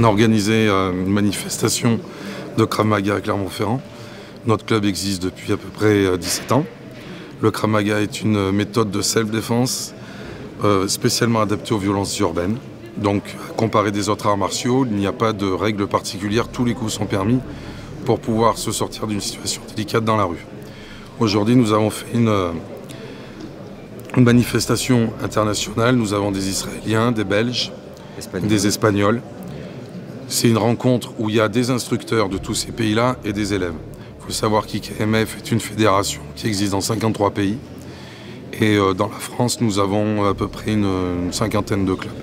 On a organisé une manifestation de Krav Maga à Clermont-Ferrand. Notre club existe depuis à peu près 17 ans. Le Krav Maga est une méthode de self-défense spécialement adaptée aux violences urbaines. Donc, comparé des autres arts martiaux, il n'y a pas de règles particulières, tous les coups sont permis pour pouvoir se sortir d'une situation délicate dans la rue. Aujourd'hui, nous avons fait une manifestation internationale. Nous avons des Israéliens, des Belges, des Espagnols. C'est une rencontre où il y a des instructeurs de tous ces pays-là et des élèves. Il faut savoir qu'IKMF est une fédération qui existe dans 53 pays. Et dans la France, nous avons à peu près une cinquantaine de clubs.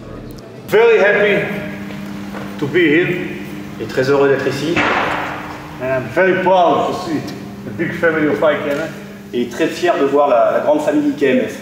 Very happy to be here. Et très heureux d'être ici. And I'm very proud to see the big family of IKMF. Et très fier de voir la grande famille IKMF.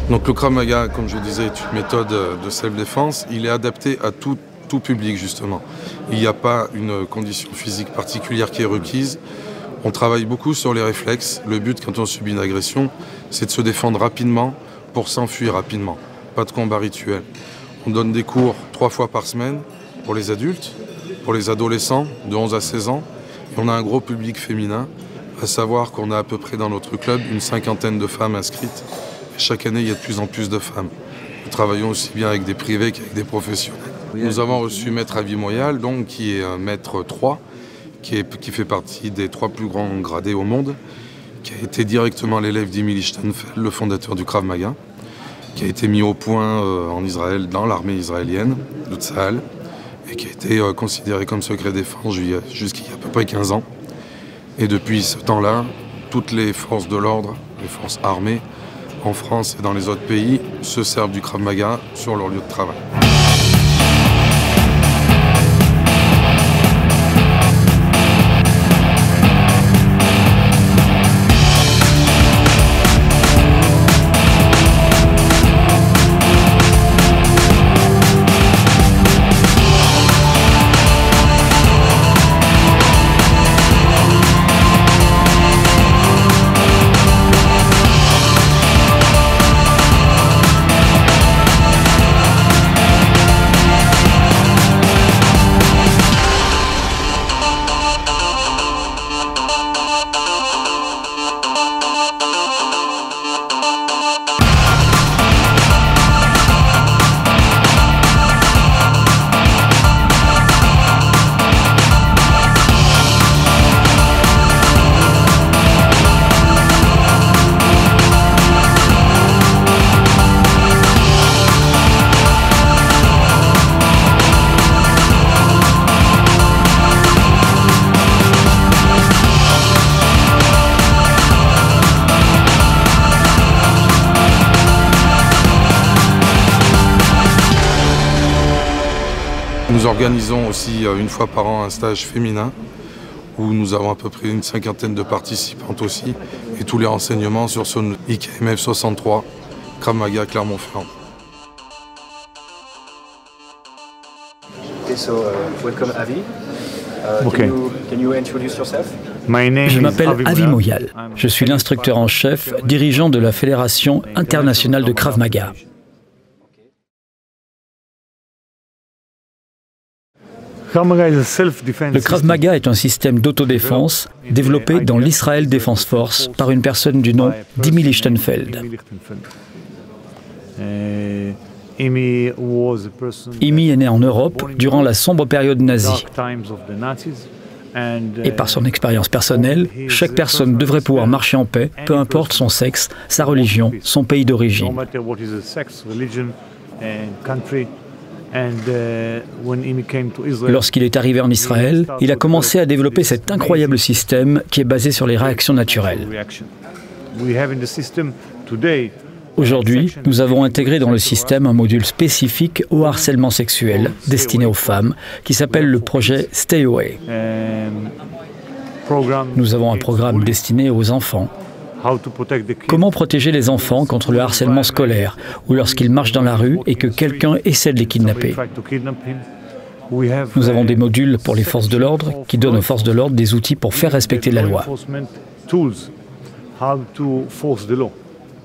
Donc le Krav Maga, comme je vous disais, est une méthode de self-défense. Il est adapté à tout public, justement. Il n'y a pas une condition physique particulière qui est requise. On travaille beaucoup sur les réflexes. Le but, quand on subit une agression, c'est de se défendre rapidement pour s'enfuir rapidement. Pas de combat rituel. On donne des cours 3 fois par semaine pour les adultes, pour les adolescents de 11 à 16 ans. Et on a un gros public féminin, à savoir qu'on a à peu près dans notre club une cinquantaine de femmes inscrites. Chaque année, il y a de plus en plus de femmes. Nous travaillons aussi bien avec des privés qu'avec des professionnels. Nous avons reçu Maître Avi Moyal, donc, qui est Maître 3, qui fait partie des 3 plus grands gradés au monde, qui a été directement l'élève d'Emil Lichtenfeld, le fondateur du Krav Maga, qui a été mis au point en Israël, dans l'armée israélienne, de Tzahal, et qui a été considéré comme secret défense jusqu'il y a à peu près 15 ans. Et depuis ce temps-là, toutes les forces de l'ordre, les forces armées, en France et dans les autres pays, se servent du Krav Maga sur leur lieu de travail. Nous organisons aussi une fois par an un stage féminin où nous avons à peu près une cinquantaine de participantes aussi et tous les renseignements sur son IKMF 63, Krav Maga Clermont-Ferrand. Okay, so welcome Avi. Can you introduce yourself? Je m'appelle Avi Moyal. Je suis l'instructeur en chef, dirigeant de la Fédération internationale de Krav Maga. Le Krav Maga est un système d'autodéfense développé dans l'Israel Defense Force par une personne du nom d'Imi Lichtenfeld. Imi est né en Europe durant la sombre période nazie. Et par son expérience personnelle, chaque personne devrait pouvoir marcher en paix, peu importe son sexe, sa religion, son pays d'origine. Lorsqu'il est arrivé en Israël, il a commencé à développer cet incroyable système qui est basé sur les réactions naturelles. Aujourd'hui, nous avons intégré dans le système un module spécifique au harcèlement sexuel destiné aux femmes qui s'appelle le projet Stay Away. Nous avons un programme destiné aux enfants. Comment protéger les enfants contre le harcèlement scolaire ou lorsqu'ils marchent dans la rue et que quelqu'un essaie de les kidnapper. Nous avons des modules pour les forces de l'ordre qui donnent aux forces de l'ordre des outils pour faire respecter la loi.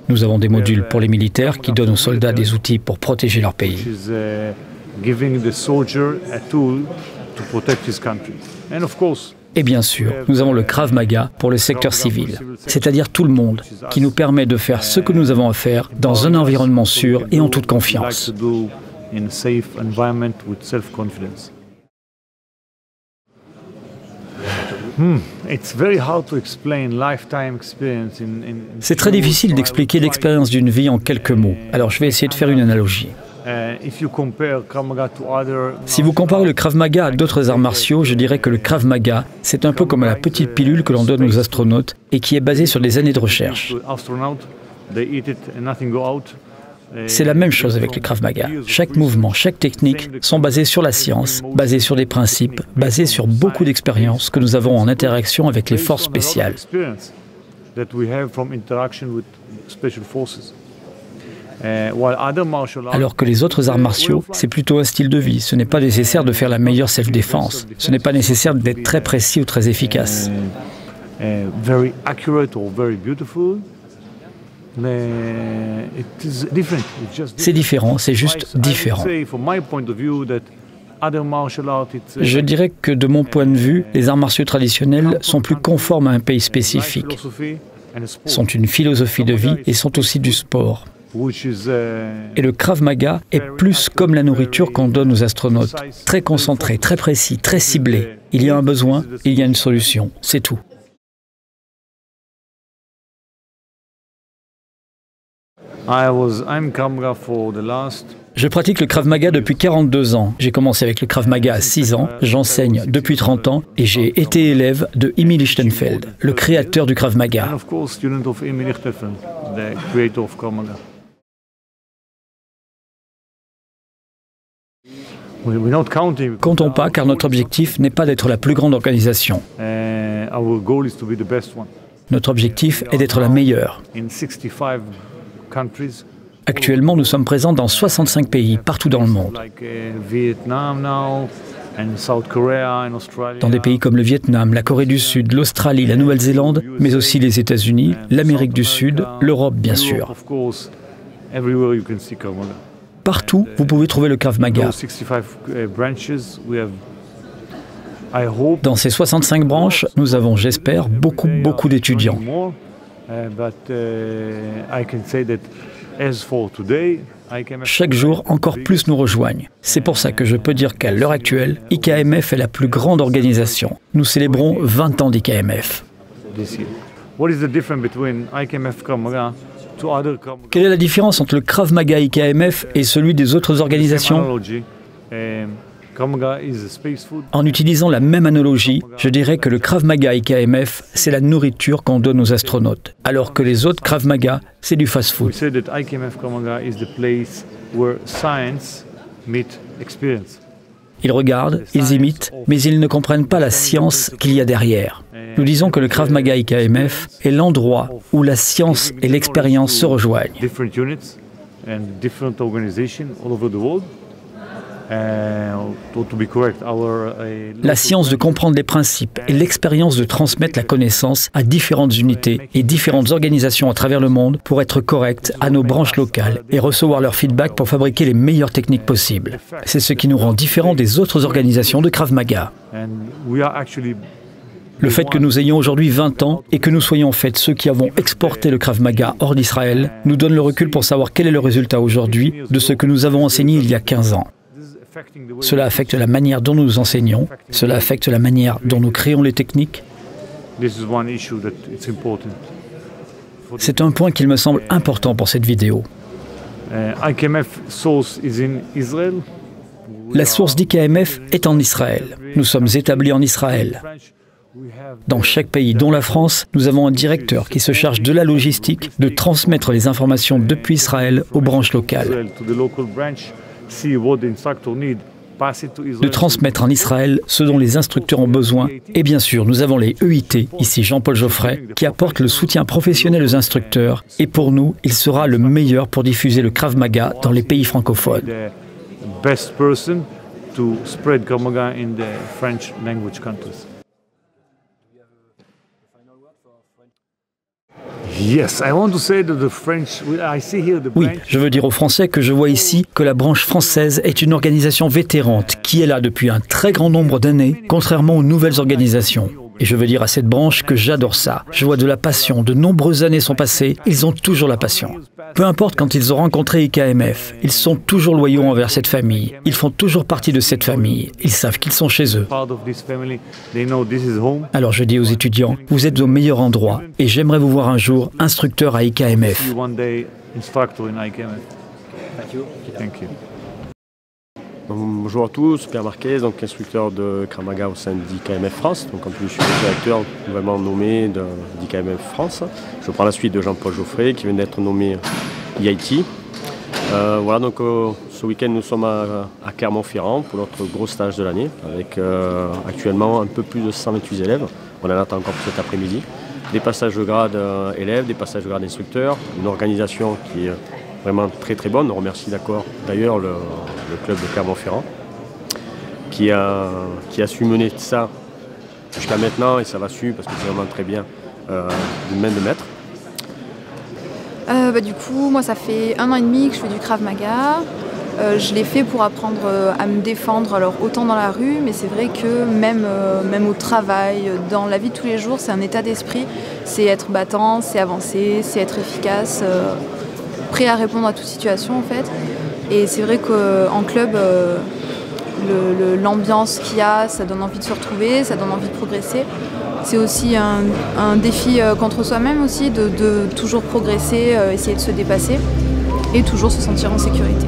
Nous avons des modules pour les militaires qui donnent aux soldats des outils pour protéger leur pays. Et bien sûr, nous avons le Krav Maga pour le secteur civil, c'est-à-dire tout le monde, qui nous permet de faire ce que nous avons à faire dans un environnement sûr et en toute confiance. C'est très difficile d'expliquer l'expérience d'une vie en quelques mots, alors je vais essayer de faire une analogie. Si vous comparez le Krav Maga à d'autres arts martiaux, je dirais que le Krav Maga, c'est un peu comme la petite pilule que l'on donne aux astronautes et qui est basée sur des années de recherche. C'est la même chose avec le Krav Maga. Chaque mouvement, chaque technique sont basés sur la science, basés sur des principes, basés sur beaucoup d'expériences que nous avons en interaction avec les forces spéciales. Alors que les autres arts martiaux, c'est plutôt un style de vie. Ce n'est pas nécessaire de faire la meilleure self-défense. Ce n'est pas nécessaire d'être très précis ou très efficace. C'est différent, c'est juste différent. Je dirais que de mon point de vue, les arts martiaux traditionnels sont plus conformes à un pays spécifique, sont une philosophie de vie et sont aussi du sport. Et le Krav Maga est plus comme la nourriture qu'on donne aux astronautes, très concentré, très précis, très ciblé. Il y a un besoin, il y a une solution, c'est tout. Je pratique le Krav Maga depuis 42 ans. J'ai commencé avec le Krav Maga à 6 ans, j'enseigne depuis 30 ans et j'ai été élève de Imi Lichtenfeld, le créateur du Krav Maga. Comptons pas car notre objectif n'est pas d'être la plus grande organisation. Notre objectif est d'être la meilleure. Actuellement, nous sommes présents dans 65 pays, partout dans le monde. Dans des pays comme le Vietnam, la Corée du Sud, l'Australie, la Nouvelle-Zélande, mais aussi les États-Unis, l'Amérique du Sud, l'Europe bien sûr. Partout, vous pouvez trouver le Krav Maga. Dans ces 65 branches, nous avons, j'espère, beaucoup d'étudiants. Chaque jour, encore plus nous rejoignent. C'est pour ça que je peux dire qu'à l'heure actuelle, IKMF est la plus grande organisation. Nous célébrons 20 ans d'IKMF. Quelle est la différence entre le Krav Maga IKMF et celui des autres organisations ? En utilisant la même analogie, je dirais que le Krav Maga IKMF, c'est la nourriture qu'on donne aux astronautes, alors que les autres Krav Maga, c'est du fast-food. Ils regardent, ils imitent, mais ils ne comprennent pas la science qu'il y a derrière. Nous disons que le Krav Maga IKMF est l'endroit où la science et l'expérience se rejoignent. La science de comprendre les principes et l'expérience de transmettre la connaissance à différentes unités et différentes organisations à travers le monde pour être correctes à nos branches locales et recevoir leur feedback pour fabriquer les meilleures techniques possibles. C'est ce qui nous rend différents des autres organisations de Krav Maga. Le fait que nous ayons aujourd'hui 20 ans et que nous soyons en fait ceux qui avons exporté le Krav Maga hors d'Israël nous donne le recul pour savoir quel est le résultat aujourd'hui de ce que nous avons enseigné il y a 15 ans. Cela affecte la manière dont nous enseignons, cela affecte la manière dont nous créons les techniques. C'est un point qu'il me semble important pour cette vidéo. La source d'IKMF est en Israël. Nous sommes établis en Israël. Dans chaque pays, dont la France, nous avons un directeur qui se charge de la logistique, de transmettre les informations depuis Israël aux branches locales. De transmettre en Israël ce dont les instructeurs ont besoin. Et bien sûr, nous avons les EIT, ici Jean-Paul Geoffrey, qui apportent le soutien professionnel aux instructeurs. Et pour nous, il sera le meilleur pour diffuser le Krav Maga dans les pays francophones. Oui, je veux dire aux Français que je vois ici que la branche française est une organisation vétérante qui est là depuis un très grand nombre d'années, contrairement aux nouvelles organisations. Et je veux dire à cette branche que j'adore ça. Je vois de la passion, de nombreuses années sont passées, ils ont toujours la passion. Peu importe quand ils ont rencontré IKMF, ils sont toujours loyaux envers cette famille. Ils font toujours partie de cette famille. Ils savent qu'ils sont chez eux. Alors je dis aux étudiants, vous êtes au meilleur endroit et j'aimerais vous voir un jour instructeur à IKMF. Bonjour à tous, Pierre Marquez, donc instructeur de Krav Maga au sein d'IKMF France. Donc en plus, je suis le directeur nouvellement nommé d'IKMF France. Je prends la suite de Jean-Paul Geoffrey qui vient d'être nommé EIT. Voilà, donc ce week-end nous sommes à Clermont-Ferrand pour notre gros stage de l'année avec actuellement un peu plus de 128 élèves. On en attend encore pour cet après-midi. Des passages de grade élèves, des passages de grade instructeurs, une organisation qui est vraiment très très bonne. On remercie d'ailleurs le club de Clermont-Ferrand qui a su mener ça jusqu'à maintenant et ça va suivre parce que c'est vraiment très bien d'une main de maître. Du coup, moi ça fait 1 an et demi que je fais du Krav Maga. Je l'ai fait pour apprendre à me défendre, alors autant dans la rue, mais c'est vrai que même au travail, dans la vie de tous les jours, c'est un état d'esprit. C'est être battant, c'est avancer, c'est être efficace, prêt à répondre à toute situation en fait. Et c'est vrai qu'en club, l'ambiance qu'il y a, ça donne envie de se retrouver, ça donne envie de progresser. C'est aussi un défi contre soi-même aussi, de toujours progresser, essayer de se dépasser et toujours se sentir en sécurité.